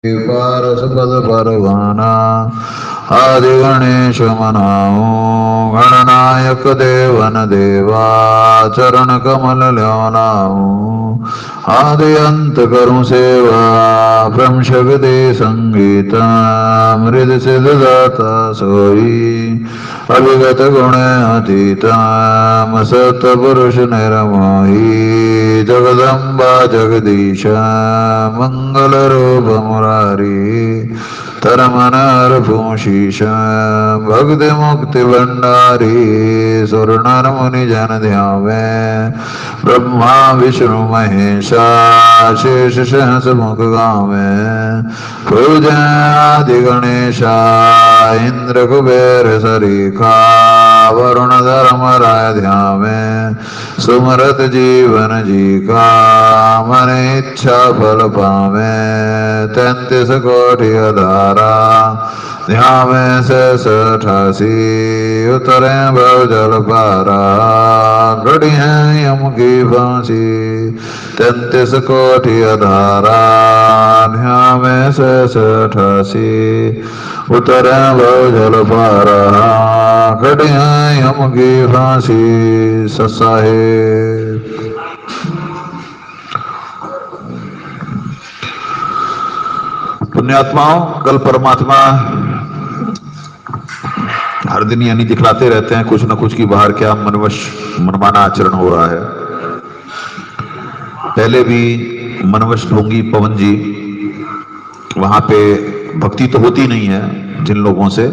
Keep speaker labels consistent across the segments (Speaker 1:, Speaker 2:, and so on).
Speaker 1: पारस पद परवाना आदि गणेश मनाओ गणनायक देवन देवा चरण कमल ल्यानाओ आदि अंत करूं सेवा ब्रह्म शक्ति संगीत मृद सिद्ध दाता सोई अभिगत गुण अतीत सत पुरुष निर्मोही जगदम्बा जगदीश मंगल रूप मुरारी तरमनर भूषीश भक्ति मुक्ति भंडारी सुर नर मुनि जन ध्यावे ब्रह्मा विष्णु महेशा शेष सहस मुख गावे पूजय आदि गणेशा इंद्र कुबेर सरीखा वरुण धर्म राय ध्यावे सुमरत जीवन जी का मन इच्छा फल पावे 33 कोटि अधारा ध्यावे से 88 उतरे भव जल पारा घड़ी है यम की फांसी 33 कोटि अधारा ध्यावे से 88 उतरे भव जल पारा घड़ी है यम की फांसी ससाहे। पुण्यात्माओं, कल परमात्मा हर दिन यानी दिखलाते रहते हैं कुछ न कुछ की बाहर क्या मनमाना आचरण हो रहा है। पहले भी मनवश ढोंगी पवन जी, वहां पे भक्ति तो होती नहीं है जिन लोगों से,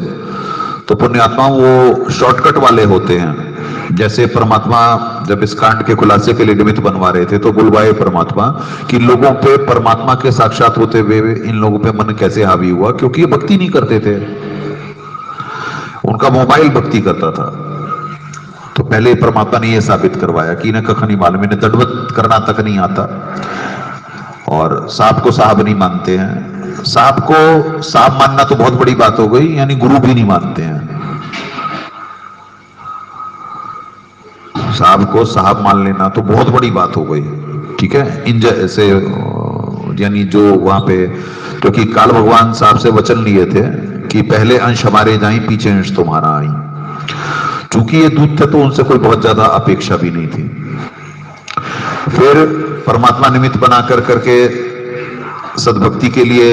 Speaker 1: तो पुण्यात्मा वो शॉर्टकट वाले होते हैं। जैसे परमात्मा जब इस कांड के खुलासे के लिए निमित्त बनवा रहे थे तो बुलवाए परमात्मा कि लोगों पे परमात्मा के साक्षात होते हुए इन लोगों पे मन कैसे हावी हुआ, क्योंकि ये भक्ति नहीं करते थे, उनका मोबाइल भक्ति करता था। तो पहले परमात्मा ने यह साबित करवाया कि इन्हें कख नहीं मालूम, इन्हें दंडवत करना तक नहीं आता और साहब को साहब नहीं मानते हैं। साहब को साहब मानना तो बहुत बड़ी बात हो गई, यानी गुरु भी नहीं मानते हैं। साहब को साहब मान लेना तो बहुत बड़ी बात हो गई, ठीक है। इन जैसे यानी जो वहां पे, क्योंकि काल भगवान साहब से वचन लिए थे कि पहले अंश हमारे जाएं पीछे अंश तुम्हारा आई। चूंकि ये दूत थे तो उनसे कोई बहुत ज्यादा अपेक्षा भी नहीं थी। फिर परमात्मा निमित्त बना कर करके सद्भक्ति के लिए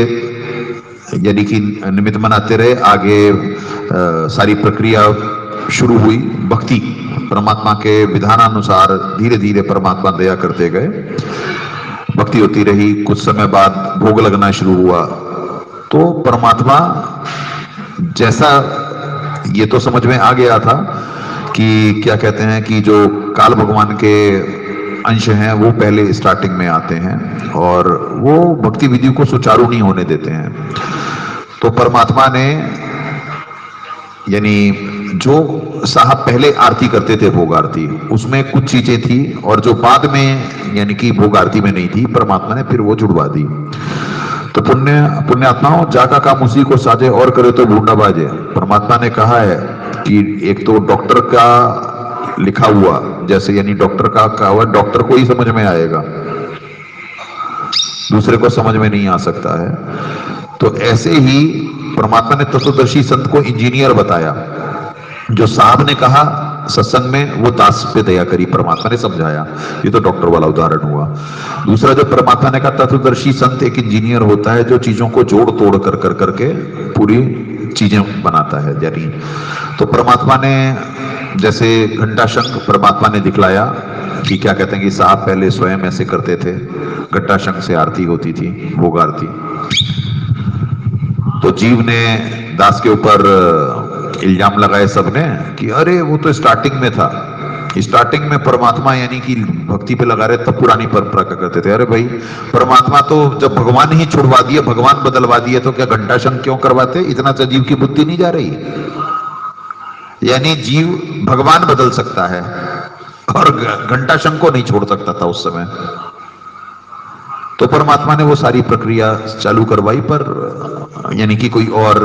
Speaker 1: यानी कि निमित्त बनाते रहे। आगे सारी प्रक्रिया शुरू हुई, भक्ति परमात्मा के विधानानुसार धीरे धीरे परमात्मा दया करते गए, भक्ति होती रही। कुछ समय बाद भोग लगना शुरू हुआ तो परमात्मा जैसा ये तो समझ में आ गया था कि क्या कहते हैं कि जो काल भगवान के अंश हैं वो पहले स्टार्टिंग में आते हैं और वो भक्ति विधि को सुचारू नहीं होने देते हैं। तो परमात्मा ने यानी जो साहब पहले आरती करते थे भोग आरती, उसमें कुछ चीजें थी और जो बाद में यानी कि भोग आरती में नहीं थी, परमात्मा ने फिर वो जुड़वा दी। तो पुण्यात्माओं, जाका काम उसी को साजे और करे तो ढूंढा बाजे। परमात्मा ने कहा है कि एक तो डॉक्टर का लिखा हुआ, जैसे यानी डॉक्टर का कहा हुआ डॉक्टर को ही समझ में आएगा, दूसरे को समझ में नहीं आ सकता है। तो ऐसे ही परमात्मा ने तत्वदर्शी संत को इंजीनियर बताया। जो साहब ने कहा सत्संग में, वो दास पे दया करी, परमात्मा ने समझाया। ये तो डॉक्टर वाला उदाहरण हुआ। दूसरा, जो परमात्मा ने कहा तत्वदर्शी संत एक इंजीनियर होता है जो चीजों को जोड़ तोड़ कर कर करके पूरी चीजें बनाता है। यानी तो परमात्मा ने जैसे घंटा शंख परमात्मा ने दिखलाया कि क्या कहते हैं कि साहब पहले स्वयं ऐसे करते थे, घंटा शंख से आरती होती थी, भोग आरती। तो जीव ने दास के ऊपर इल्जाम लगाए सबने कि अरे वो तो स्टार्टिंग में था, स्टार्टिंग में परमात्मा यानी कि भक्ति पे लगा रहे तब पुरानी परंपरा का करते थे। अरे भाई, परमात्मा तो जब भगवान ही छुड़वा दिए, भगवान बदलवा दिए, तो क्या घंटा शंख क्यों करवाते? इतना तो जीव की बुद्धि नहीं जा रही। यानी जीव भगवान बदल सकता है और घंटा शंख को नहीं छोड़ सकता था उस समय। तो परमात्मा ने वो सारी प्रक्रिया चालू करवाई, पर यानी कि कोई और।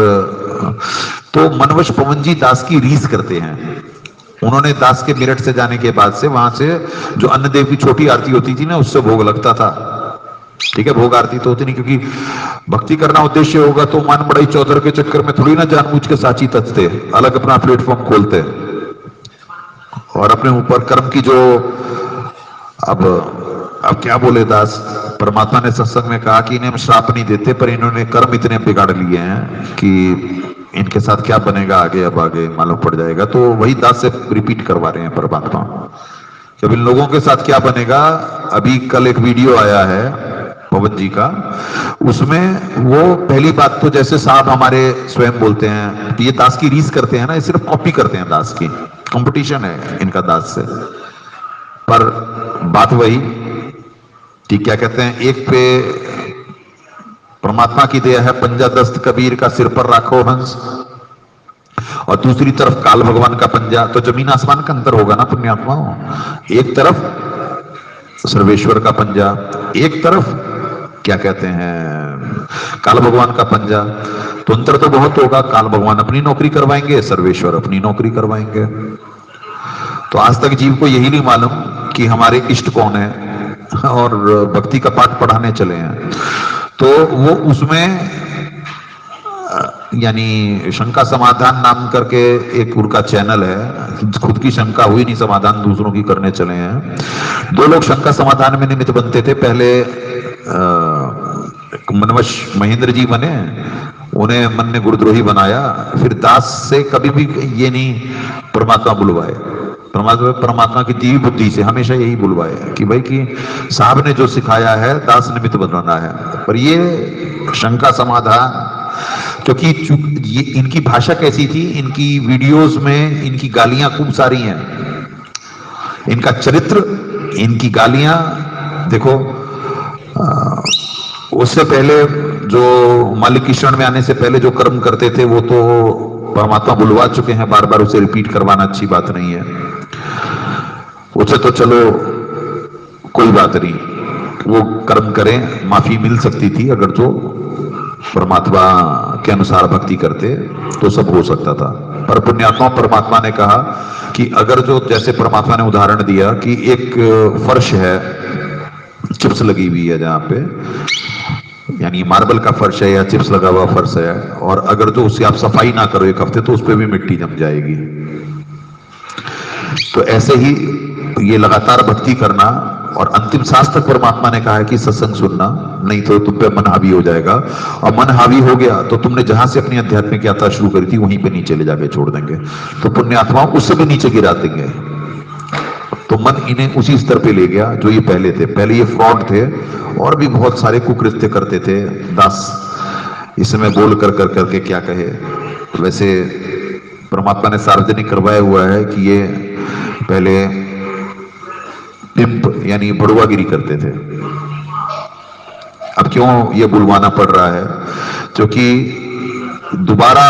Speaker 1: तो मनवश पवन जी दास की रीस करते हैं। उन्होंने दास के मेरठ से जाने के बाद से वहां से जो अन्नदेव की छोटी आरती होती थी ना, उससे भोग लगता था। ठीक है, भोग आरती तो होती नहीं, क्योंकि भक्ति करना उद्देश्य होगा तो मान बड़ाई चौधर के चक्कर में थोड़ी ना जानबूझ के साची तथते, अलग अपना प्लेटफॉर्म खोलते और अपने ऊपर कर्म की जो अब क्या बोले दास, परमात्मा ने सत्संग में कहा कि इन्हें हम श्राप नहीं देते, पर इन्होंने कर्म इतने बिगाड़ लिए हैं कि इनके साथ क्या बनेगा आगे, अब आगे मालूम पड़ जाएगा। तो वही दास से रिपीट करवा रहे हैं परमात्मा, जब इन लोगों के साथ क्या बनेगा। अभी कल एक वीडियो आया है पवन जी का, उसमें वो पहली बात तो जैसे साहब हमारे स्वयं बोलते हैं, ये दास की रीस करते हैं ना, ये सिर्फ कॉपी करते हैं दास की, कंपटीशन है इनका दास से। पर बात वही कि क्या कहते हैं, एक पे परमात्मा की दया है, पंजा दस्त कबीर का सिर पर राखो हंस, और दूसरी तरफ काल भगवान का पंजा, तो जमीन आसमान का अंतर होगा ना पुण्यात्माओं। एक तरफ सर्वेश्वर का पंजा, एक तरफ क्या कहते हैं काल भगवान का पंजा, तो अंतर तो बहुत होगा। काल भगवान अपनी नौकरी करवाएंगे, सर्वेश्वर अपनी नौकरी करवाएंगे। तो आज तक जीव को यही नहीं मालूम कि हमारे इष्ट कौन है, और भक्ति का पाठ पढ़ाने चले हैं तो वो उसमें यानी शंका समाधान नाम करके एक उनका चैनल है, खुद की शंका हुई नहीं, समाधान दूसरों की करने चले हैं। दो लोग शंका समाधान में निमित्त बनते थे, पहले मनवश महेंद्र जी बने, उन्हें मन ने गुरुद्रोही बनाया, फिर दास से कभी भी ये नहीं परमात्मा बुलवाए, परमात्मा की दी बुद्धि से हमेशा यही बुलवाए कि भाई कि साहब ने जो सिखाया है दास निमित्त बनाना है। पर ये शंका समाधान, क्योंकि ये इनकी भाषा कैसी थी, इनकी वीडियोस में इनकी गालियां खूब सारी हैं, इनका चरित्र, इनकी गालियां देखो। उससे पहले जो मालिक की शरण में आने से पहले जो कर्म करते थे वो तो परमात्मा बुलवा चुके हैं, बार बार उसे रिपीट करवाना अच्छी बात नहीं है। उसे तो चलो कोई बात नहीं, वो कर्म करें, माफी मिल सकती थी अगर जो परमात्मा के अनुसार भक्ति करते तो सब हो सकता था। पर पुण्यात्मा परमात्मा ने कहा कि अगर जो, जैसे परमात्मा ने उदाहरण दिया कि एक फर्श है, चिप्स लगी हुई है जहां पे, यानी मार्बल का फर्श है या चिप्स लगा हुआ फर्श है, और अगर जो उससे आप सफाई ना करो एक हफ्ते तो उस पर भी मिट्टी जम जाएगी। तो ऐसे ही ये लगातार भक्ति करना, और अंतिम शास्त्र परमात्मा ने कहा है कि सत्संग सुनना, नहीं तो तुम पे मन हावी हो जाएगा, और मन हावी हो गया तो तुमने जहां से अपनी आध्यात्मिक यात्रा शुरू करी थी वहीं पे नीचे ले जाके छोड़ देंगे, तो पुण्यात्माओं उससे भी नीचे गिरा देंगे। तो मन इन्हें उसी स्तर पे ले गया जो ये पहले थे। पहले ये फ्रॉड थे और भी बहुत सारे कुकृत्य करते थे दास, इस समय बोल कर करके क्या कहे। वैसे परमात्मा ने सार्वजनिक करवाया हुआ है कि ये पहले पिंप यानी बड़ुआगिरी करते थे। अब क्यों ये बुलवाना पड़ रहा है, क्योंकि दोबारा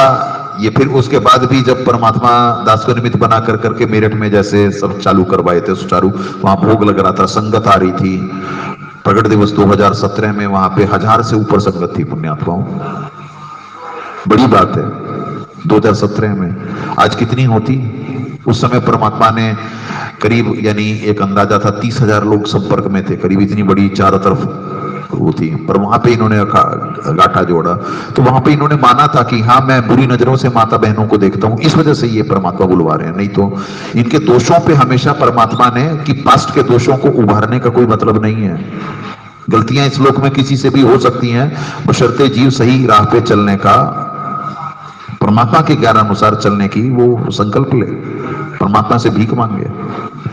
Speaker 1: ये फिर उसके बाद भी जब परमात्मा दास को निमित्त बना कर करके मेरठ में जैसे सब चालू करवाए थे सुचारू, वहां भोग लग रहा था, संगत आ रही थी। प्रगट दिवस 2017 में वहां पे 1000 से ऊपर संगत थी पुण्यात्माओं, बड़ी बात है 2017 में। आज कितनी होती? उस समय परमात्मा ने करीब यानी एक अंदाजा था 30,000 लोग संपर्क में थे, करीब इतनी बड़ी चारों तरफ वो थी। पर वहां पे इन्होंने गांठा जोड़ा, तो वहां पे इन्होंने माना था कि हाँ मैं बुरी नजरों से माता बहनों को देखता हूं, इस वजह से ये परमात्मा बुलवा रहे हैं। नहीं तो इनके दोषों पे हमेशा परमात्मा ने कि पास्ट के दोषों को उभारने का कोई मतलब नहीं है। गलतियां इस लोक में किसी से भी हो सकती हैं, बशर्ते जीव सही राह पे चलने का, परमात्मा के ज्ञान अनुसार चलने की वो संकल्प ले, परमात्मा से भीख मांगे,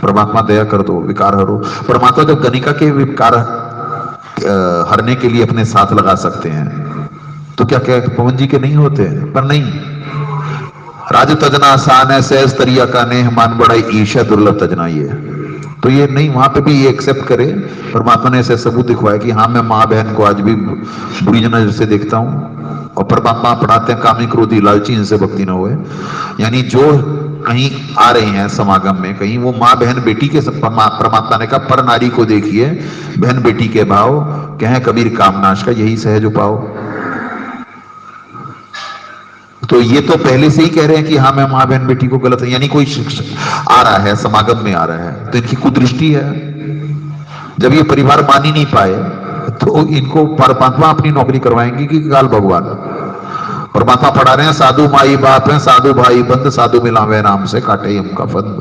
Speaker 1: परमात्मा दया कर दो, विकार हरो। परमात्मा जब गणिका के विकार हरने के लिए अपने साथ लगा सकते हैं तो क्या क्या पवन जी के नहीं होते? पर नहीं, राज तजना आसान है, सहज तरिया का नेह मान बड़ाई ईर्ष्या दुर्लभ तजना, ये तो ये नहीं, वहां पे भी ये एक्सेप्ट करे। परमात्मा ने ऐसे सबूत दिखवाया कि हाँ मैं माँ बहन को आज भी बुरी नजर से देखता हूं, और परमात्मा पढ़ाते हैं कामी क्रोधी लालची इनसे भक्ति न होए। यानी जो कहीं आ रहे हैं समागम में, कहीं वो माँ बहन बेटी के परमात्मा ने कहा पर नारी को देखिए बहन बेटी के भाव, कहें कबीर कामनाश का यही सहज उपाव। तो ये तो पहले से ही कह रहे हैं कि हाँ मैं माँ बहन बेटी को गलत है, यानी कोई आ रहा है समागम में आ रहा है तो इनकी कुदृष्टि है। जब ये परिवार मान ही नहीं पाए तो इनको परमात्मा अपनी नौकरी करवाएंगे कि काल भगवान? परमात्मा पढ़ा रहे हैं साधु माई बाप है, साधु भाई बंद, साधु मिलावे नाम से काटे हम का फंद।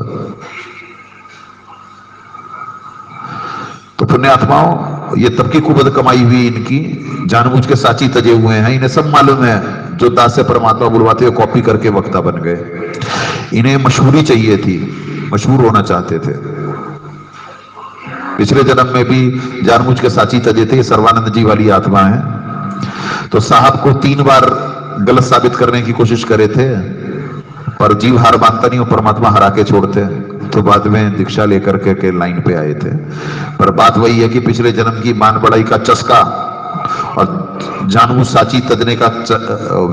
Speaker 1: तो पुण्यात्माओं, ये तब की कुबद कमाई हुई इनकी, जानबूझ के साची तजे हुए हैं, इन्हें सब मालूम है। जो दास से परमात्मा बुलवाते हुए कॉपी करके वक्ता बन गए। इन्हें मशहूरी चाहिए थी, मशहूर होना चाहते थे। पिछले जन्म में भी जानबूझ के साची तजे थे। सर्वानंद जी वाली आत्मा है। तो साहब को 3 बार गलत साबित करने की कोशिश करे थे, पर जीव हार मानता नहीं और परमात्मा हरा के छोड़ते। तो बाद में दीक्षा लेकर के लाइन पे आए थे। पर बात वही है कि पिछले जन्म की मान बढ़ाई का चस्का और जानबूझ साची तजने का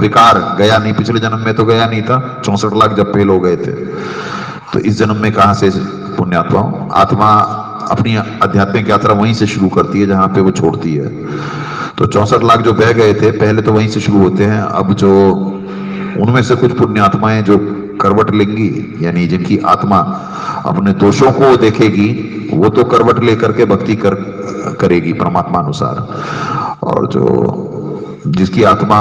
Speaker 1: विकार गया नहीं। पिछले जन्म में तो गया नहीं था, 64 लाख जब फेल हो गए थे। तो इस जन्म में कहां से पुण्यात्माओं? आत्मा अपनी आध्यात्मिक यात्रा वहीं से शुरू करती है जहां पे वो छोड़ती है। तो 64 लाख जो बह गए थे पहले, तो वहीं से शुरू होते हैं। अब जो उनमें से कुछ पुण्यात्माएं जो करवट लेंगी, यानी जिनकी आत्मा अपने दोषों को देखेगी, वो तो करवट लेकर के भक्ति करेगी परमात्मा अनुसार। और जो जिसकी आत्मा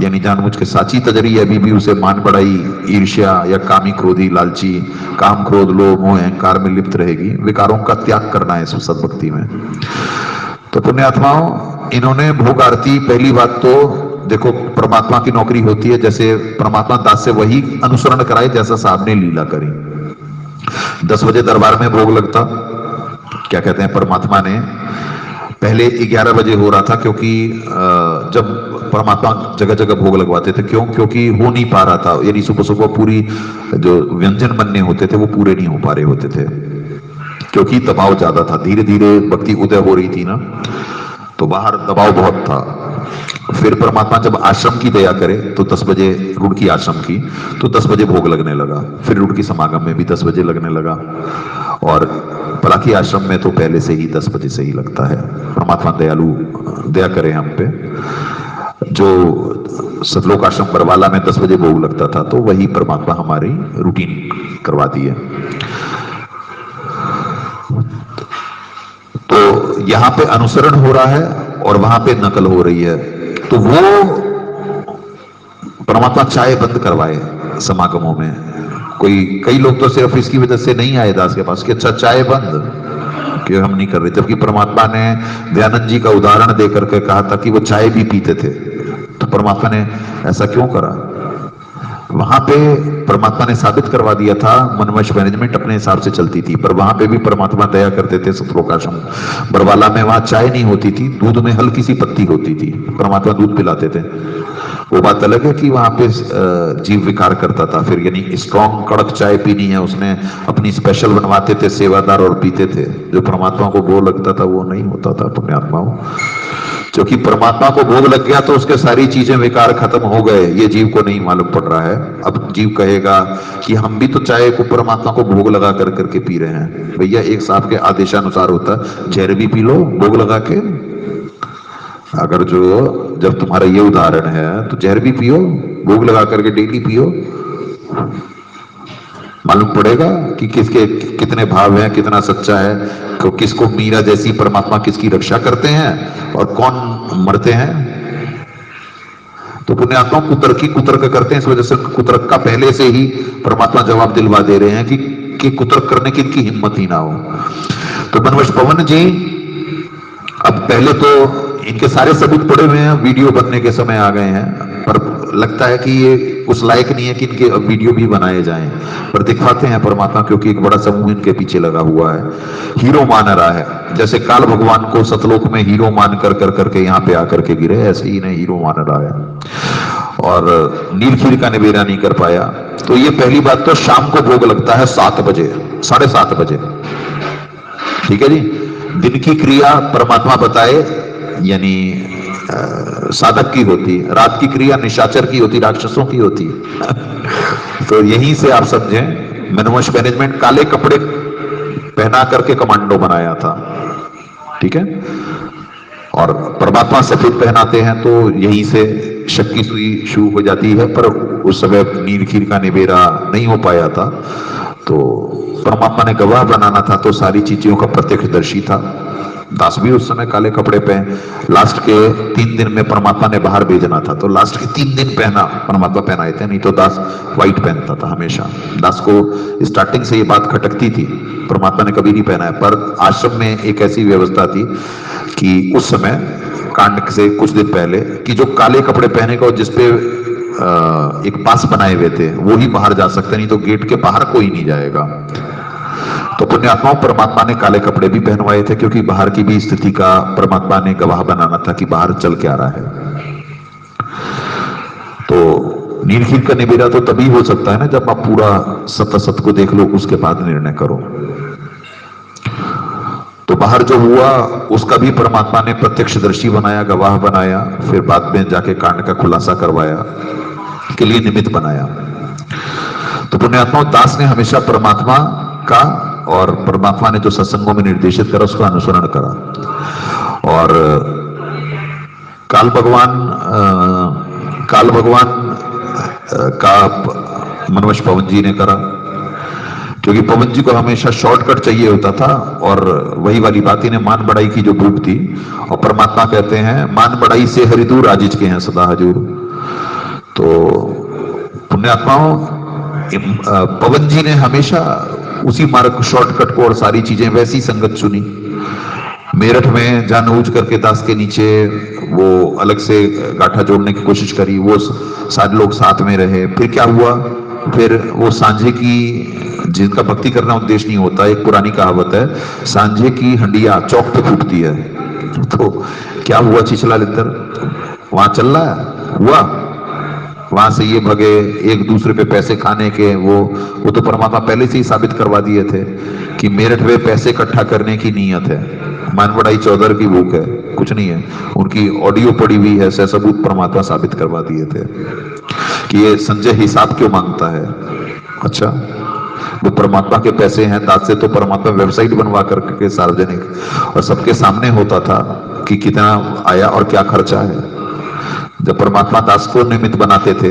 Speaker 1: यानी जानबूझ के साची तजरी अभी भी उसे मान बढ़ाई, ईर्ष्या या कामी क्रोधी लालची, काम क्रोध लोभ मोह अहंकार में लिप्त रहेगी। विकारों का त्याग करना है सत्भक्ति में। तो पुण्यात्माओं, इन्होंने भोग आरती, पहली बात तो देखो परमात्मा की नौकरी होती है, जैसे परमात्मा दास से वही अनुसरण कराए जैसा साहब ने लीला करी। 10 बजे दरबार में भोग लगता, क्या कहते हैं, परमात्मा ने पहले 11 बजे हो रहा था, क्योंकि जब परमात्मा जगह जगह भोग लगवाते थे, क्योंकि हो नहीं पा रहा था, यानी सुबह सुबह पूरी जो व्यंजन बनने होते थे वो पूरे नहीं हो पा रहे होते थे, क्योंकि दबाव ज्यादा था। धीरे धीरे भक्ति उदय हो रही थी ना, तो बाहर दबाव बहुत था। फिर परमात्मा जब आश्रम की दया करे तो 10 बजे, रुड़की आश्रम की, तो 10 बजे भोग लगने लगा। फिर रुड़की समागम में भी 10 बजे लगने लगा, और पलाकी आश्रम में तो पहले से ही 10 बजे से ही लगता है। परमात्मा दयालु, दया करे हम पे। जो सतलोक आश्रम बरवाला में 10 बजे भोग लगता था, तो वही परमात्मा हमारी रूटीन करवा दी है। तो यहां पे अनुसरण हो रहा है और वहां पे नकल हो रही है। तो वो परमात्मा चाय बंद करवाए समागमों में। कई लोग तो सिर्फ इसकी वजह से नहीं आए दास के पास कि अच्छा चाय बंद, कि हम नहीं कर रहे, जबकि परमात्मा ने दयानंद जी का उदाहरण देकर के कहा था कि वो चाय भी पीते थे। तो परमात्मा ने ऐसा क्यों करा? वहां पे परमात्मा ने साबित करवा दिया था, मनवश मैनेजमेंट अपने हिसाब से चलती थी, पर वहां पे भी परमात्मा दया करते थे। सतलोक आश्रम बरवाला में वहां चाय नहीं होती थी, दूध में हल्की सी पत्ती होती थी, परमात्मा दूध पिलाते थे। वो बात अलग है कि वहां पे जीव विकार करता था। फिर यानी स्ट्रॉन्ग कड़क चाय पीनी है, उसने अपनी स्पेशल बनवाते थे सेवादार और पीते थे। जो परमात्मा को भोग लगता था वो नहीं होता था पुण्यात्माओं, क्योंकि परमात्मा को भोग लग गया तो उसके सारी चीजें विकार खत्म हो गए। ये जीव को नहीं मालूम पड़ रहा है। अब जीव कहेगा कि हम भी तो चाय को परमात्मा को भोग लगा कर करके पी रहे हैं। भैया एक साहब के आदेशानुसार होता है, जहर भी पी लो भोग लगा के। अगर जब तुम्हारा ये उदाहरण है तो जहर भी पियो, भोग लगा करके डेली पियो, मालूम पड़ेगा कि किसके कितने भाव हैं, कितना सच्चा है, किसको मीरा जैसी परमात्मा किसकी रक्षा करते हैं और कौन मरते हैं। तो पुण्यात्मा कुतर्क करते हैं, इस वजह से कुतर्क का पहले से ही परमात्मा जवाब दिलवा दे रहे हैं कि कुतर्क करने की इनकी हिम्मत ही ना हो। तो बनवश पवन जी, अब पहले तो इनके सारे सबूत पड़े हुए हैं, वीडियो बनने के समय आ गए हैं, पर लगता है कि ये उस लायक नहीं है कि इनके वीडियो भी बनाए जाएं, पर दिखाते हैं परमात्मा, क्योंकि एक बड़ा समूह इनके पीछे लगा हुआ है, हीरो मान रहा है। जैसे काल भगवान को सतलोक में हीरो मान कर करके यहाँ पे आकर के गिरे, ऐसे ही इन्हें हीरो मान रहा है और नीलखीर का निबेरा नहीं कर पाया। तो ये पहली बात तो शाम को भोग लगता है 7 बजे, 7:30 बजे, ठीक है जी। दिन की क्रिया परमात्मा बताए यानी साधक की होती, रात की क्रिया निशाचर की होती, राक्षसों की होती। तो यहीं से आप समझें, मनवश मैनेजमेंट काले कपड़े पहना करके कमांडो बनाया था, ठीक है, और परमात्मा सफेद पहनाते हैं, तो यहीं से शक की सुई शुरू हो जाती है। पर उस समय नीलखीर का निबेरा नहीं हो पाया था, तो परमात्मा ने गवाह बनाना था, तो सारी चीजों का प्रत्यक्षदर्शी था। दास भी उस समय काले कपड़े पहने, लास्ट के 3 दिन में परमात्मा ने बाहर भेजना था तो लास्ट के 3 दिन पहना परमात्मा पहनाए थे, नहीं तो दास व्हाइट पहनता था हमेशा। दास को स्टार्टिंग से ये बात खटकती थी, परमात्मा ने कभी नहीं पहना है, पर आश्रम में एक ऐसी व्यवस्था थी कि उस समय कांड से कुछ दिन पहले कि जो काले कपड़े पहनेगा और जिसपे एक पास बनाए हुए थे वो ही बाहर जा सकते, नहीं तो गेट के बाहर कोई नहीं जाएगा। तो पुण्यात्माओं परमात्मा ने काले कपड़े भी पहनवाए थे क्योंकि बाहर की भी स्थिति का परमात्मा ने गवाह बनाना था कि बाहर चल के आ रहा है। तो नीलखीर का निबेरा तो तभी हो सकता है ना जब आप पूरा सत को देख लो, उसके बाद निर्णय करो। तो बाहर जो हुआ उसका भी परमात्मा ने प्रत्यक्षदर्शी बनाया, गवाह बनाया, फिर बाद में जाके कांड का खुलासा करवाया, के लिए निमित्त बनाया। तो पुण्यात्माओं दास ने हमेशा परमात्मा का और परमात्मा ने जो सत्संगों में निर्देशित करा उसका अनुसरण करा। और काल भगवान का मनवश पवन जी ने करा, क्योंकि पवन जी को हमेशा शॉर्टकट चाहिए होता था और वही वाली बात, इन्हें मान बढ़ाई की जो भूख थी। और परमात्मा कहते हैं मान बढ़ाई से हरि दूर राजिज के हैं सदा हजूर। तो पुण्यात्माओं पवन जी ने हमेशा उसी मार्ग शॉर्टकट को और सारी चीजें वैसी संगत चुनी। मेरठ में जानबूझ करके दास के नीचे वो अलग से गाठा जोड़ने की कोशिश करी, वो सारे लोग साथ में रहे। फिर क्या हुआ, फिर वो सांझे की, जिनका भक्ति करना उद्देश्य नहीं होता, एक पुरानी कहावत है सांझे की हंडिया चौक पे फूटती है। तो क्या हुआ चिचला लिद्दर वहां चल रहा है, हुआ वहां से ये भगे एक दूसरे पे पैसे खाने के, वो तो परमात्मा पहले से ही साबित करवा दिए थे कि मेरठ में पैसे इकट्ठा करने की नीयत है, मानवड़ाई चौधर की भूख है, कुछ नहीं है। उनकी ऑडियो पड़ी हुई है, सबूत परमात्मा साबित करवा दिए थे कि ये संजय हिसाब क्यों मांगता है। अच्छा, वो परमात्मा के पैसे हैं, दास से तो परमात्मा वेबसाइट बनवा करके सार्वजनिक और सबके सामने होता था कि कितना आया और क्या खर्चा है। जब परमात्मा दास को निमित्त बनाते थे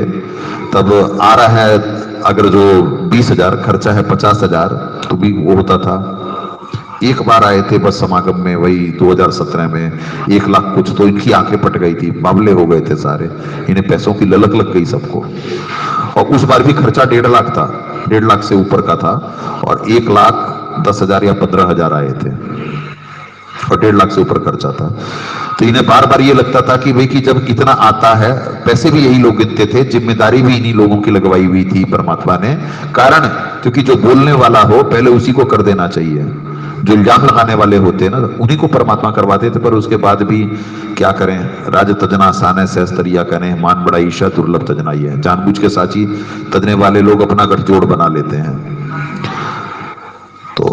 Speaker 1: तब आ रहा है, अगर जो 20,000 खर्चा है 50,000 तो भी वो होता था। एक बार आए थे बस समागम में, वही 2017 में 1 लाख कुछ, तो इनकी आंखें पट गई थी, बावले हो गए थे सारे, इन्हें पैसों की ललक लग गई सबको। और उस बार भी खर्चा 1.5 लाख था, 1.5 लाख से ऊपर का था, और 1,10,000 या 15,000 आए थे और 1.5 लाख से ऊपर खर्चा था। तो इन्हें बार बार ये लगता था कि भाई कि जब इतना आता है, पैसे भी यही लोग गिनते थे, जिम्मेदारी भी इन्हीं लोगों की लगवाई हुई थी परमात्मा ने। कारण क्योंकि जो बोलने वाला हो पहले उसी को कर देना चाहिए, जो इल्जाम लगाने वाले होते हैं ना उन्हीं को परमात्मा करवाते थे। पर उसके बाद भी क्या करें, राज तजना आसान है सहस्तरिया करें, मान बड़ा ईशा दुर्लभ तजना ही है। जानबूझ के साची तजने वाले लोग अपना गठजोड़ बना लेते हैं। तो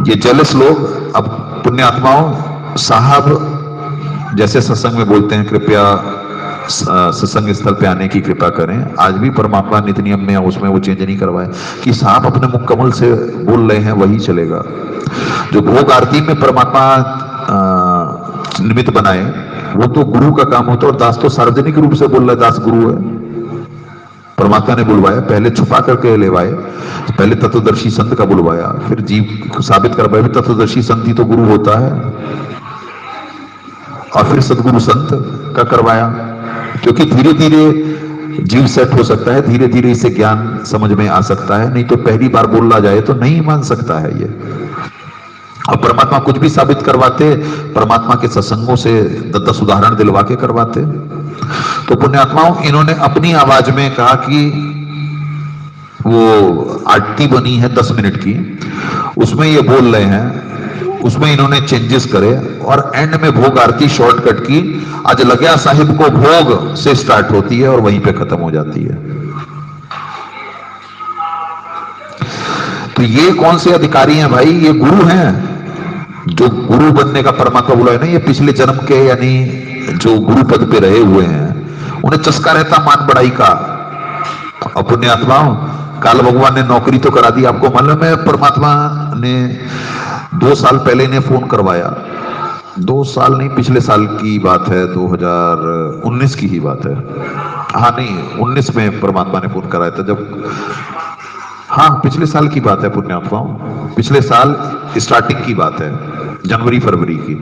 Speaker 1: ये जेलस लोग, अब पुण्यात्माओं साहब जैसे सत्संग में बोलते हैं कृपया सत्संग स्थल पे आने की कृपा करें, आज भी परमात्मा नित्य नियम में उसमें वो चेंज नहीं करवाए कि साहब अपने मुख कमल से बोल रहे हैं वही चलेगा। जो भोग आरती में परमात्मा निमित्त बनाए वो तो गुरु का काम होता है, और दास तो सार्वजनिक रूप से बोल रहा है, दास गुरु है। परमात्मा ने बुलवाया, पहले छुपा करके लेवाए, पहले तत्वदर्शी संत का बुलवाया, फिर जीव को साबित करवाया तत्वदर्शी संत ही तो गुरु होता है, और फिर सदगुरु संत का करवाया। क्योंकि धीरे धीरे जीव सेट हो सकता है, धीरे धीरे इसे ज्ञान समझ में आ सकता है, नहीं तो पहली बार बोलना जाए तो नहीं मान सकता है ये। और परमात्मा कुछ भी साबित करवाते, परमात्मा के सत्संगों से 10 उदाहरण दिलवा के करवाते। तो पुण्यात्माओं इन्होंने अपनी आवाज में कहा कि वो आरती बनी है 10 मिनट की, उसमें ये बोल रहे हैं, उसमें इन्होंने चेंजेस करे और एंड में भोग आरती शॉर्टकट की। आज लग्या साहिब को भोग से स्टार्ट होती है और वहीं पे खत्म हो जाती है। तो ये कौन से अधिकारी हैं भाई? ये गुरु हैं, जो गुरु बनने का परमात्मा बोला है ना, ये पिछले जन्म के यानी जो गुरु पद पे रहे हुए हैं, उन्हें चस्का रहता मान बढ़ाई का। और पुण्यात्माओं काल भगवान ने नौकरी तो करा दी, आपको मालूम है परमात्मा ने 2 साल पहले इन्हें फोन करवाया, 2 साल नहीं पिछले साल की बात है, 2019 की ही बात है। हाँ नहीं 19 में परमात्मा ने फोन कराया था, जब हाँ पिछले साल की बात है पुण्यात्माओं, पिछले साल स्टार्टिंग की बात है। जनवरी फरवरी की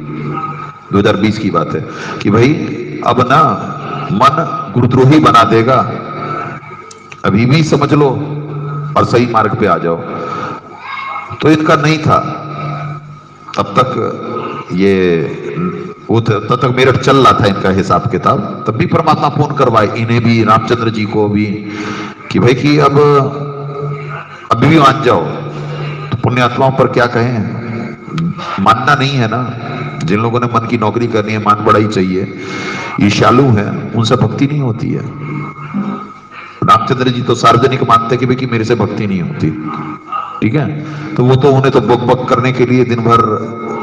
Speaker 1: 2020 की बात है कि भाई अब ना मन गुरुद्रोही बना देगा, अभी भी समझ लो और सही मार्ग पे आ जाओ। तो इनका नहीं था तब तक, ये वो तब तक मेरठ चल रहा था इनका हिसाब किताब। तब भी परमात्मा फोन करवाए इन्हें भी, रामचंद्र जी को भी, कि भाई कि अब अभी भी मान जाओ। तो पुण्यात्माओं पर क्या कहें, मानना नहीं है ना। जिन लोगों ने मन की नौकरी करनी है, मान बढ़ाई चाहिए, ईर्ष्यालु है, उनसे भक्ति नहीं होती है। रामचंद्र जी तो सार्वजनिक मानते कि भाई कि मेरे से भक्ति नहीं होती, ठीक है। तो वो तो उन्हें तो बक बक करने के लिए दिन भर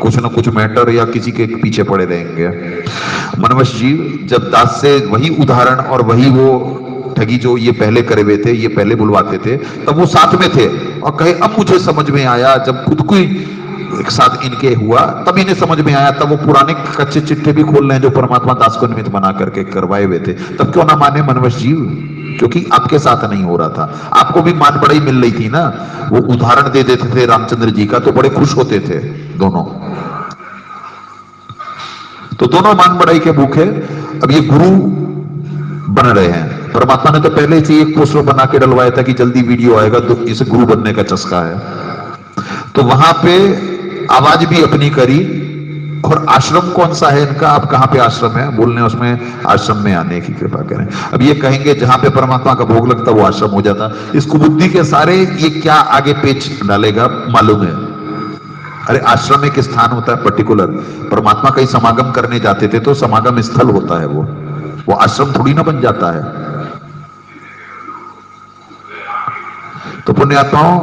Speaker 1: कुछ ना कुछ मैटर या किसी के पीछे पड़े रहेंगे। मनवश जीव जब दास से वही उदाहरण और वही वो ठगी जो ये पहले करे हुए थे, ये पहले बुलवाते थे, तब वो साथ में थे और कहे अब मुझे समझ में आया, जब खुद को एक साथ इनके हुआ तब इन्हें समझ में आया। तब वो पुराने कच्चे चिट्ठे भी खोल रहे हैं जो परमात्मा दास को निमित्त बना करके करवाए हुए थे। तब क्यों ना माने मनवश जीव, क्योंकि आपके साथ नहीं हो रहा था, आपको भी मान बढ़ाई मिल रही थी ना। वो उदाहरण दे देते थे रामचंद्र जी का तो बड़े खुश होते थे दोनों। तो दोनों मान बढ़ाई के भूखे अब ये गुरु बन रहे हैं। परमात्मा ने तो पहले से एक पोस्टर बना के डलवाया था कि जल्दी वीडियो आएगा, तो इसे गुरु बनने का चस्का है। तो वहां पे आवाज भी अपनी करी। और आश्रम कौन सा है इनका, अब कहां पे आश्रम है बोलने, उसमें आश्रम में आने की कृपा करें। अब ये कहेंगे जहां पे परमात्मा का भोग लगता वो आश्रम हो जाता। इस कुबुद्धि के सारे ये क्या आगे पेच डालेगा मालूम है। अरे आश्रम एक स्थान होता है पर्टिकुलर, परमात्मा कहीं समागम करने जाते थे तो समागम स्थल होता है, वो आश्रम थोड़ी ना बन जाता है। तो पुण्यात्माओं,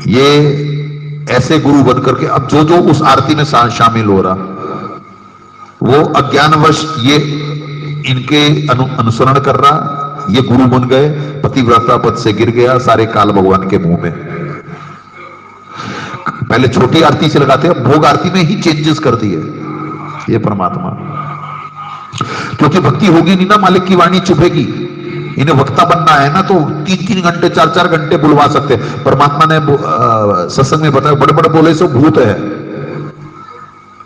Speaker 1: ये ऐसे गुरु बनकर के अब जो जो उस आरती में शामिल हो रहा, वो अज्ञानवश ये इनके अनुसरण कर रहा, ये गुरु बन गए, पतिव्रता पद से गिर गया, सारे काल भगवान के मुंह में। पहले छोटी आरती से लगाते हैं, भोग आरती में ही चेंजेस कर दिए ये परमात्मा। क्योंकि भक्ति होगी नहीं ना, मालिक की वाणी चुभेगी। इन्हें वक्ता बनना है ना, तो 3-3 घंटे 4-4 घंटे बुलवा सकते हैं। परमात्मा ने सत्संग में बताया, बड़े बड़े बोले सो भूत है,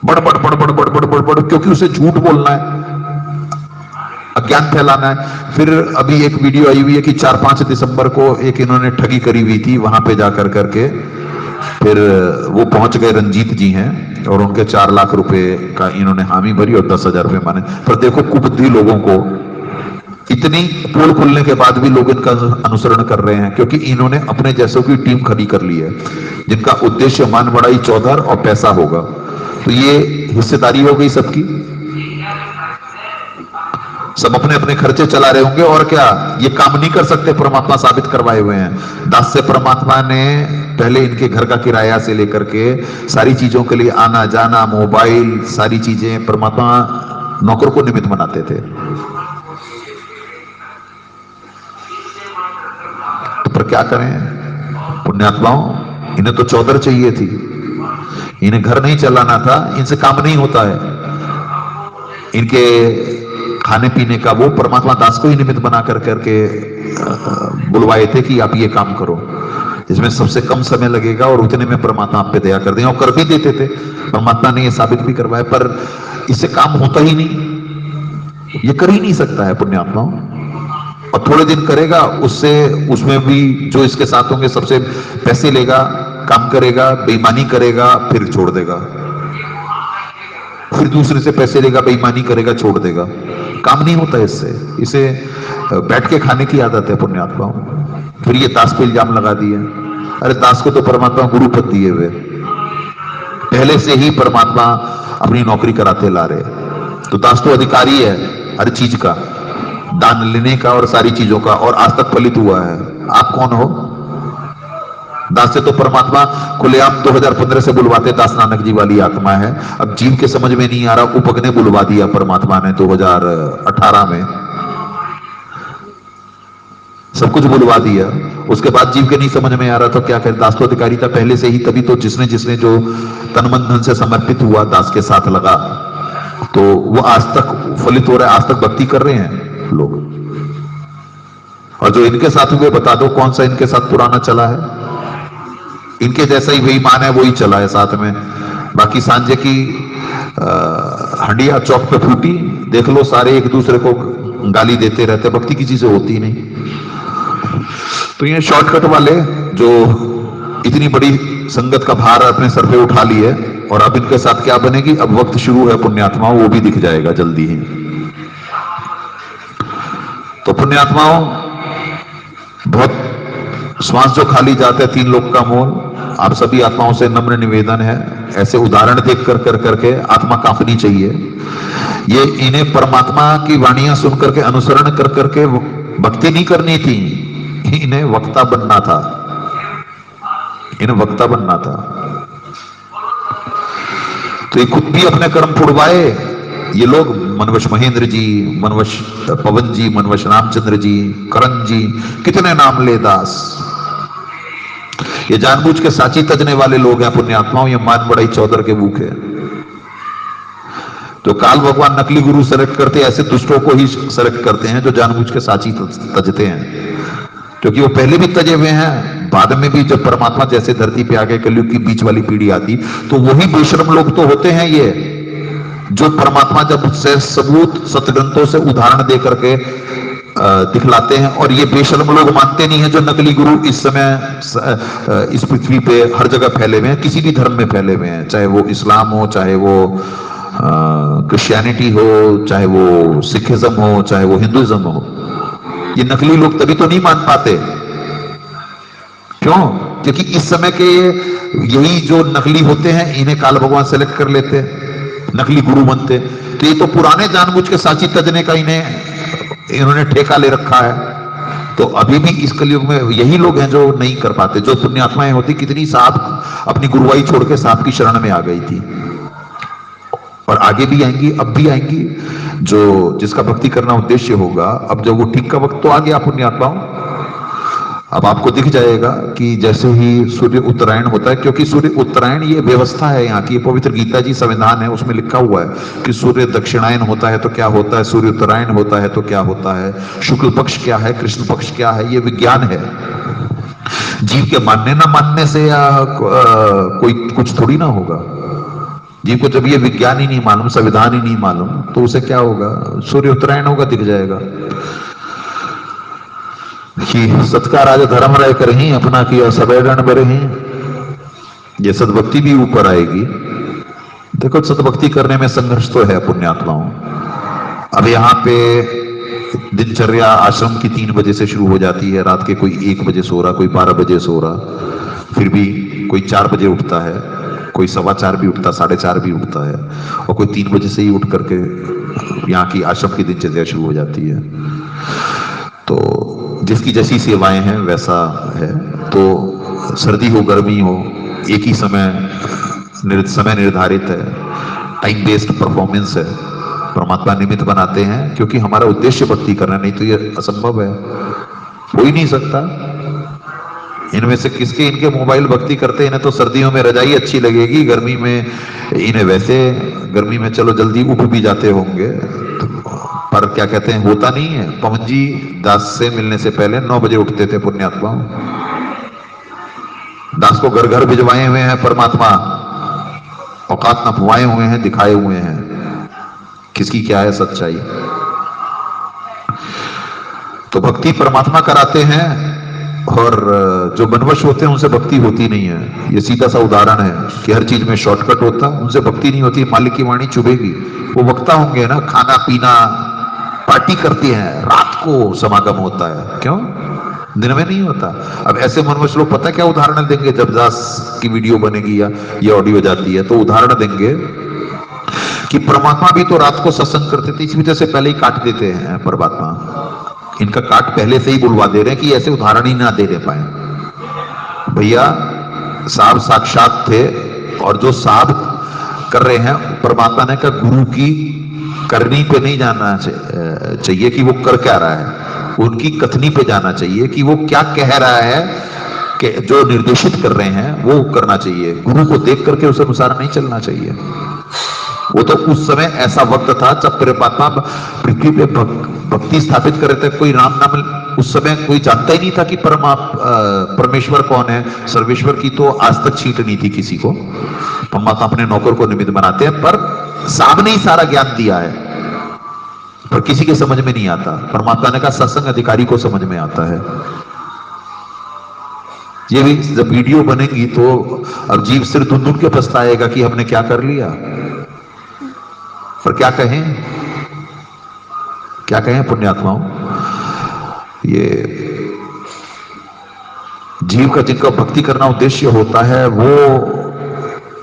Speaker 1: बड़ बड़ बड़ बड़ बड़ बड़ बड़ बड़, क्योंकि उसे झूठ बोलना है, अज्ञान फैलाना है। फिर अभी एक वीडियो आई हुई है कि 4-5 दिसंबर को एक इन्होंने ठगी करी हुई थी, वहां पे जाकर करके फिर वो पहुंच गए, रंजीत जी हैं, और उनके 4 लाख रुपए का इन्होंने हामी भरी और 10,000 रुपए माने। पर देखो कुबुद्धि लोगों को, इतनी पोल खुलने के बाद भी लोग इनका अनुसरण कर रहे हैं, क्योंकि इन्होंने अपने जैसों की टीम खड़ी कर ली है, जिनका उद्देश्य मान बढ़ाई, चौधर और पैसा होगा। तो ये हिस्सेदारी हो गई सबकी, सब अपने अपने खर्चे चला रहे होंगे। और क्या, ये काम नहीं कर सकते, परमात्मा साबित करवाए हुए हैं। दास से परमात्मा ने पहले इनके घर का किराया से लेकर के सारी चीजों के लिए आना जाना, मोबाइल, सारी चीजें परमात्मा नौकर को निमित्त बनाते थे। तो पर क्या करें पुण्यात्माओं, इन्हें तो चौधर चाहिए थी, इन्हें घर नहीं चलाना था, इनसे काम नहीं होता है। इनके खाने पीने का वो परमात्मा दास को ही निमित्त बना कर करके बुलवाए थे कि आप ये काम करो, इसमें सबसे कम समय लगेगा और उतने में परमात्मा आप पे दया कर देंगे, और कर भी देते थे। परमात्मा ने ये साबित भी करवाया, पर इससे काम होता ही नहीं, ये कर ही नहीं सकता है पुण्यात्माओं। और थोड़े दिन करेगा, उससे उसमें भी जो इसके साथ होंगे सबसे पैसे लेगा, काम करेगा, बेईमानी करेगा, फिर छोड़ देगा, फिर दूसरे से पैसे लेगा, बेईमानी करेगा, छोड़ देगा। काम नहीं होता इससे, इसे बैठ के खाने की आदत है पुण्यात्माओं। फिर ये दास पे इल्जाम लगा दिए, अरे दास को तो परमात्मा गुरु पद दिए हुए, पहले से ही परमात्मा अपनी नौकरी कराते ला रहे, तो दास तो अधिकारी है हर चीज का, दान लेने का और सारी चीजों का, और आज तक फलित हुआ है। आप कौन हो? दास से तो परमात्मा खुलेआम 2015 से बुलवाते, दास नानक जी वाली आत्मा है। अब जीव के समझ में नहीं आ रहा, उपगने बुलवा दिया परमात्मा ने 2018 में, सब कुछ बुलवा दिया। उसके बाद जीव के नहीं समझ में आ रहा, तो क्या करे, दास तो अधिकारी था पहले से ही, तभी तो जिसने जिसने जो तन मन धन से समर्पित हुआ, दास के साथ लगा, तो वो आज तक फलित हो रहा है, आज तक भक्ति कर रहे हैं लोग। और जो इनके साथ हुए, बता दो कौन सा इनके साथ पुराना चला है? इनके जैसा ही बेईमान है, वही चला है साथ में। बाकी सांझे की हंडिया चौक पे फूटी, देख लो सारे एक दूसरे को गाली देते रहते, भक्ति किसी से होती नहीं। तो ये शॉर्टकट वाले जो इतनी बड़ी संगत का भार अपने सर पे उठा लिए, और अब इनके साथ क्या बनेगी, अब वक्त शुरू है पुण्यात्माओं, वो भी दिख जाएगा जल्दी ही। तो पुण्यात्माओं, बहुत श्वास जो खाली जाते हैं 3 लोक का मोल, आप सभी आत्माओं से नम्र निवेदन है, ऐसे उदाहरण देख कर करके आत्मा कांपनी चाहिए। ये इन्हें परमात्मा की वाणियां सुन करके अनुसरण कर करके भक्ति नहीं करनी थी, इन्हें वक्ता बनना था, इन्हें वक्ता बनना था। तो ये खुद भी अपने कर्म पुड़वाए, ये लोग मनवश महेंद्र जी, मनवश पवन जी, मनवश रामचंद्र जी, करण जी, कितने नाम ले दास, ये जानबूझ के साची तजने वाले लोग हैं पुण्यात्माओं, ये मान बड़ाई चौधर के भूखे। तो काल भगवान नकली गुरु सेलेक्ट करते, ऐसे दुष्टों को ही सेलेक्ट करते हैं जो जानबूझ के साची तजते हैं, क्योंकि वो पहले भी तजे हुए हैं, बाद में भी जब परमात्मा जैसे धरती पे आके कलयुग की बीच वाली पीढ़ी आती, तो वही बेशरम लोग तो होते हैं ये, जो परमात्मा जब से सबूत सतग्रंथों से उदाहरण दे करके दिखलाते हैं, और ये बेशर्म लोग मानते नहीं है, जो नकली गुरु इस समय इस पृथ्वी पे हर जगह फैले हुए हैं, किसी भी धर्म में फैले हुए हैं, चाहे वो इस्लाम हो, चाहे वो क्रिश्चियनिटी हो, चाहे वो सिखिज्म हो, चाहे वो हिंदुइज्म हो। ये नकली लोग तभी तो नहीं मान पाते, क्यों? क्योंकि इस समय के यही जो नकली होते हैं, इन्हें काल भगवान सेलेक्ट कर लेते, नकली गुरु बनते। तो ये तो पुराने जानबूझ के साची तजने का इन्होंने ठेका ले रखा है। तो अभी भी इस कलयुग में यही लोग हैं जो नहीं कर पाते। जो पुण्यात्माएं होती, कितनी साहब अपनी गुरुवाई छोड़ के साहब की शरण में आ गई थी, और आगे भी आएंगी, अब भी आएंगी। जो जिसका भक्ति करना उद्देश्य होगा, अब जब वो ठीक का वक्त तो आ गया पुण्यात्माओं, अब आपको दिख जाएगा कि जैसे ही सूर्य उत्तरायण होता है, क्योंकि सूर्य उत्तरायण ये व्यवस्था है यहाँ की, पवित्र गीता जी संविधान है, उसमें लिखा हुआ है कि सूर्य दक्षिणायन होता है तो क्या होता है, सूर्य उत्तरायण होता है तो क्या होता है, शुक्ल पक्ष क्या है, कृष्ण पक्ष क्या है, ये विज्ञान है। जीव के मानने ना मानने से या कोई कुछ थोड़ी ना होगा। जीव को जब ये विज्ञान ही नहीं मालूम, संविधान ही नहीं मालूम, तो उसे क्या होगा, सूर्य उत्तरायण होगा, दिख जाएगा कि सत्कार आज धर्म रह करही, अपना किया सबैगण बरही। ये सदभक्ति भी ऊपर आएगी। देखो, सदभक्ति करने में संघर्ष तो है पुण्यात्माओं। अब यहाँ पे दिनचर्या आश्रम की 3 बजे से शुरू हो जाती है, रात के कोई 1 बजे सो रहा, कोई 12 बजे सो रहा, फिर भी कोई 4 बजे उठता है, कोई 4:15 भी उठता, 4:30 भी उठता है, और कोई 3 बजे से ही उठ करके यहाँ की आश्रम की दिनचर्या शुरू हो जाती है। तो जिसकी जैसी सेवाएं हैं वैसा है। तो सर्दी हो गर्मी हो, एक ही समय निर्धारित है, टाइम बेस्ड परफॉर्मेंस है, परमात्मा निमित्त बनाते हैं, क्योंकि हमारा उद्देश्य भक्ति करना, नहीं तो ये असंभव है, हो ही नहीं सकता। इनमें से किसके इनके मोबाइल भक्ति करते हैं, इन्हें तो सर्दियों में रजाई अच्छी लगेगी, गर्मी में इन्हें वैसे, गर्मी में चलो जल्दी उठ भी जाते होंगे, पर क्या कहते हैं, होता नहीं है। पवन जी दास से मिलने से पहले 9 बजे उठते थे पुण्यात्मा। दास को घर घर भिजवाए हुए हैं परमात्मा, औकात नपवाए हुए हैं, दिखाए हुए हैं किसकी क्या है सच्चाई। तो भक्ति परमात्मा कराते हैं, और जो बनवश होते हैं उनसे भक्ति होती नहीं है। ये सीधा सा उदाहरण है कि हर चीज में शॉर्टकट होता, उनसे भक्ति नहीं होती। मालिक की वाणी चुभेगी। वो वक्ता होंगे ना, खाना पीना पार्टी करती हैं, रात को समागम होता है, क्यों? दिन में नहीं होता। अब ऐसे मनवश लोग पता क्या उदाहरण देंगे, जब दास की वीडियो बनेगी या ये ऑडियो जाती है तो उदाहरण देंगे कि परमात्मा भी तो रात को सत्संग करते थे, इस वजह से पहले ही काट देते हैं परमात्मा। इनका काट पहले से ही बुलवा दे रहे हैं कि ऐसे उदाहरण ही ना दे पाए। भैया साहब साक्षात थे, और जो साहब कर रहे हैं, परमात्मा ने कहा गुरु की करनी पे नहीं जाना चाहिए कि वो कर क्या रहा है, उनकी कथनी पे जाना चाहिए कि वो क्या कह रहा है, कि जो निर्देशित कर रहे हैं वो करना चाहिए। गुरु को देख करके उस अनुसार नहीं चलना चाहिए। वो तो उस समय ऐसा वक्त था जब परमात्मा पृथ्वी पे भक्ति स्थापित कर रहे थे। कोई राम नाम उस समय कोई जानता ही नहीं था कि परमेश्वर कौन है। सर्वेश्वर की तो आज तक छींट नहीं थी किसी को। परमात्मा अपने नौकर को निमित्त बनाते हैं, पर साहब ने ही सारा ज्ञान दिया है, पर किसी के समझ में नहीं आता। परमात्मा ने कहा सत्संग अधिकारी को समझ में आता है। ये भी जब वीडियो बनेगी तो अब जीव सिर धुन धुन के पछताएगा कि हमने क्या कर लिया। पर क्या कहें पुण्यात्माओं, ये जीव का जिनका भक्ति करना उद्देश्य होता है वो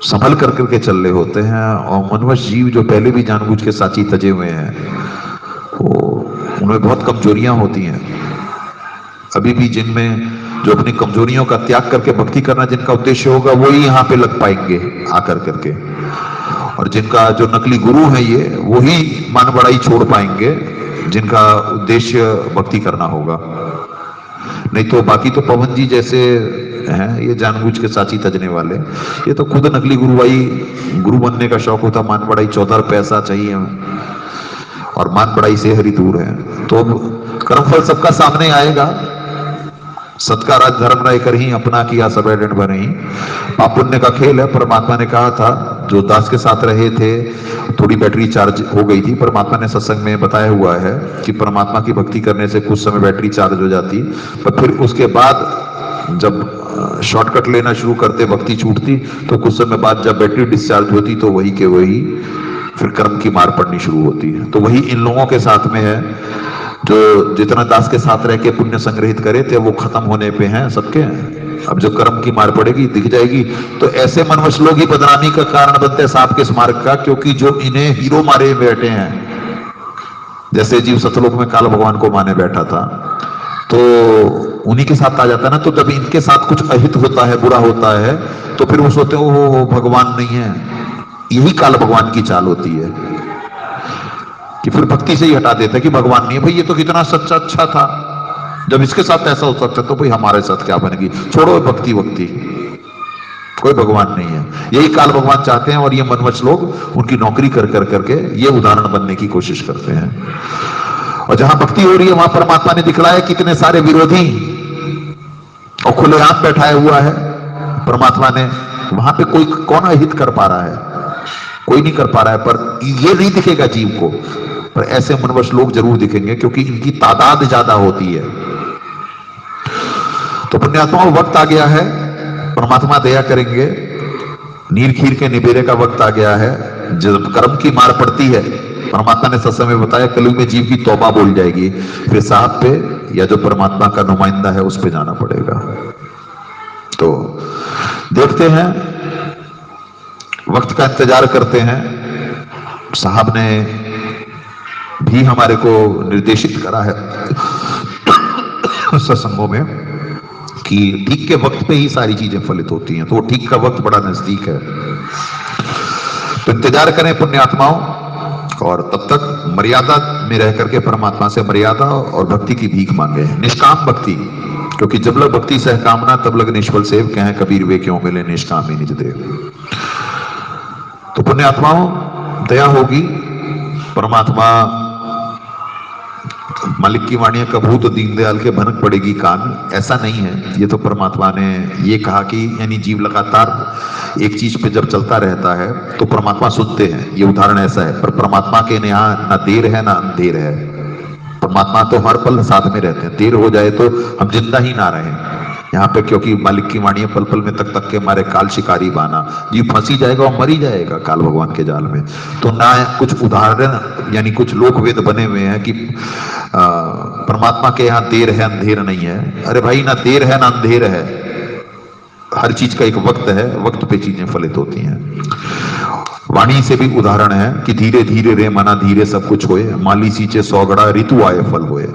Speaker 1: संभल करके चल रहे होते हैं, और मनुष्य जीव जो पहले भी जानबूझ के साची तजे हुए हैं, वो उनमें बहुत कमजोरियां होती हैं। अभी भी जिनमें जो अपनी कमजोरियों का त्याग करके भक्ति करना जिनका उद्देश्य होगा, वो ही यहाँ पे लग पाएंगे आकर करके, और जिनका जो नकली गुरु है ये, वो ही मान बड़ाई छोड़ पाएंगे जिनका उद्देश्य भक्ति करना होगा। नहीं तो बाकी तो पवन जी जैसे हैं, ये जानबूझ के साची तजने वाले, ये तो खुद नकली गुरु, भाई गुरु बनने का शौक होता, मान बड़ाई 14 पैसा चाहिए और मान बड़ाई से हरि दूर है। तो अब कर्मफल सबका सामने आएगा। सत्का राज धर्म राय कर ही अपना किया सब एडेंट बने ही, पाप पुण्य का खेल है। परमात्मा ने कहा था, जो दास के साथ रहे थे, थोड़ी बैटरी चार्ज हो गई थी। परमात्मा ने सत्संग में बताया हुआ है कि परमात्मा की भक्ति करने से कुछ समय बैटरी चार्ज हो जाती, पर फिर उसके बाद जब शॉर्टकट लेना शुरू करते, भक्ति छूटती, तो कुछ समय बाद जब बैटरी डिस्चार्ज होती तो वही के वही फिर कर्म की मार पड़नी शुरू होती है। तो वही इन लोगों के साथ में है जो जितना दास के साथ रह के पुण्य संग्रहित करे थे, वो खत्म होने पे हैं सबके। अब जो कर्म की मार पड़ेगी, दिख जाएगी, तो ऐसे मनुष्य लोग ही बदनामी का कारण बनते हैं साहब के स्मारक का, क्योंकि जो इन्हें हीरो मारे बैठे हैं, जैसे जीव सतलोक में काल भगवान को माने बैठा था, तो उन्हीं के साथ आ जाता है ना। तो जब इनके साथ कुछ अहित होता है, बुरा होता है, तो फिर वो सोचते हो भगवान नहीं है। यही काल भगवान की चाल होती है कि फिर भक्ति से ही हटा देता है कि भगवान नहीं है। भाई ये तो कितना सच्चा अच्छा था, जब इसके साथ ऐसा हो सकता है तो भाई हमारे साथ क्या बनेगी, छोड़ो भक्ति वक्ति, कोई भगवान नहीं है। यही काल भगवान चाहते हैं, और ये मनवच लोग उनकी नौकरी कर करके ये उदाहरण बनने की कोशिश करते हैं। और जहां भक्ति हो रही है वहां परमात्मा ने दिखलाया कितने सारे विरोधी और खुलेआम बैठाया हुआ है परमात्मा ने। वहां पे कोई कौन अहित कर पा रहा है, कोई नहीं कर पा रहा है, पर ये नहीं दिखेगा जीव को, पर ऐसे मनवश लोग जरूर दिखेंगे, क्योंकि इनकी तादाद ज्यादा होती है। तो पुण्यात्माओं, वक्त आ गया है, परमात्मा दया करेंगे, नीर खीर के निबेरे का वक्त आ गया है। जब कर्म की मार पड़ती है, परमात्मा ने सत्संग में बताया, कलयुग में जीव की तौबा बोल जाएगी, फिर साहब पे या जो परमात्मा का नुमाइंदा है उस पे जाना पड़ेगा। तो देखते हैं, वक्त का इंतजार करते हैं। साहब ने भी हमारे को निर्देशित करा है सत्संगों में कि ठीक के वक्त पे ही सारी चीजें फलित होती हैं, तो वो ठीक का वक्त बड़ा नजदीक है। तो इंतजार करें पुण्यात्माओं, और तब तक मर्यादा में रह करके परमात्मा से मर्यादा और भक्ति की भीख मांगे, निष्काम भक्ति, क्योंकि जब लग भक्ति सहकामना तब लग निष्फल सेव, कहें कबीर वे क्यों मिले निष्कामी निज देव। तो पुण्यात्माओं, दया होगी, परमात्मा मालिक की वाणी कबूत दीनदयाल के भनक पड़ेगी कान, ऐसा नहीं है। ये तो परमात्मा ने ये कहा कि यानी जीव लगातार एक चीज पे जब चलता रहता है तो परमात्मा सुनते हैं, ये उदाहरण ऐसा है। पर परमात्मा के यहाँ ना देर है ना अंधेर है, परमात्मा तो हर पल साथ में रहते हैं। देर हो जाए तो हम जिंदा ही ना रहें यहाँ पे, क्योंकि मालिक की वाणी पल पल में तक के मारे काल शिकारी बाना, जीव फंसी जाएगा और मरी जाएगा काल भगवान के जाल में। तो ना कुछ उदाहरण यानी कुछ लोक वेद बने हुए हैं कि परमात्मा के यहाँ देर है अंधेर नहीं है। अरे भाई, ना देर है ना अंधेर है, हर चीज का एक वक्त है, वक्त पे चीजें फलित होती हैं। वाणी से भी उदाहरण है कि धीरे धीरे रे मना धीरे सब कुछ होए, माली सींचे सौगड़ा ऋतु आए फल होए।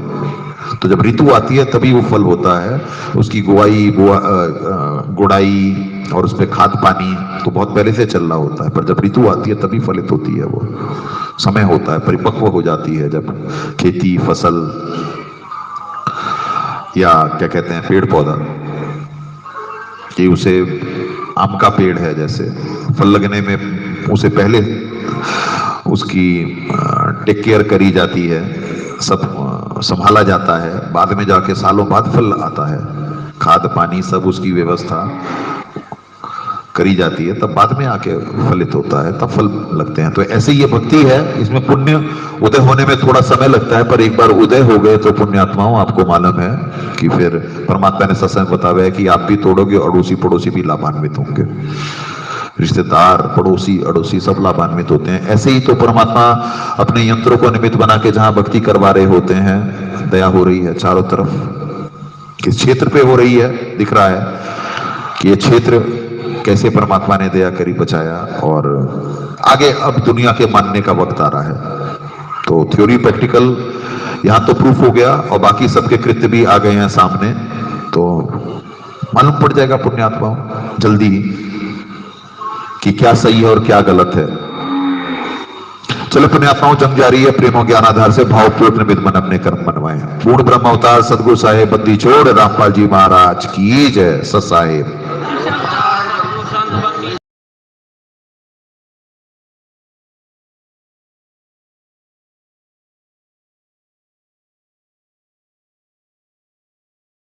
Speaker 1: तो जब ऋतु आती है तभी वो फल होता है, उसकी गुआई गुड़ाई और उस पर खाद पानी तो बहुत पहले से चल रहा होता है, पर जब ऋतु आती है तभी फलित होती है। वो समय होता है, परिपक्व हो जाती है जब खेती फसल या क्या कहते हैं पेड़ पौधा, कि उसे आम का पेड़ है जैसे फल लगने में उसे पहले उसकी टेक केयर करी जाती है, सब संभाला जाता है, बाद में जाके सालों बाद फल आता है, खाद पानी सब उसकी व्यवस्था करी जाती है, तब बाद में आके फलित होता है, तब फल लगते हैं। तो ऐसे ये भक्ति है, इसमें पुण्य उदय होने में थोड़ा समय लगता है, पर एक बार उदय हो गए तो पुण्यात्माओं आपको मालूम है कि फिर परमात्मा ने सत्संग बताया है कि आप भी तोड़ोगे, अड़ोसी पड़ोसी भी लाभान्वित होंगे, रिश्तेदार पड़ोसी अड़ोसी सब लाभान्वित होते हैं। ऐसे ही तो परमात्मा अपने यंत्रों को निमित्त बना के जहां भक्ति करवा रहे होते हैं, दया हो रही है चारों तरफ, किस क्षेत्र पे हो रही है दिख रहा है कि ये क्षेत्र कैसे परमात्मा ने दया करी, बचाया, और आगे अब दुनिया के मानने का वक्त आ रहा है। तो थ्योरी प्रैक्टिकल यहां तो प्रूफ हो गया, और बाकी सबके कृत्य भी आ गए हैं सामने, तो मालूम पड़ जाएगा पुण्यात्माओं जल्दी ही कि क्या सही है और क्या गलत है। चलो पुण्यात्माओं, जंग जारी है। प्रेमों ज्ञान आधार से भावपूर्ण निमित्त मन अपने कर्म मनवाए। पूर्ण ब्रह्म अवतार सदगुरु साहेब बंदी छोड़ रामपाल जी महाराज की जय। सत साहेब।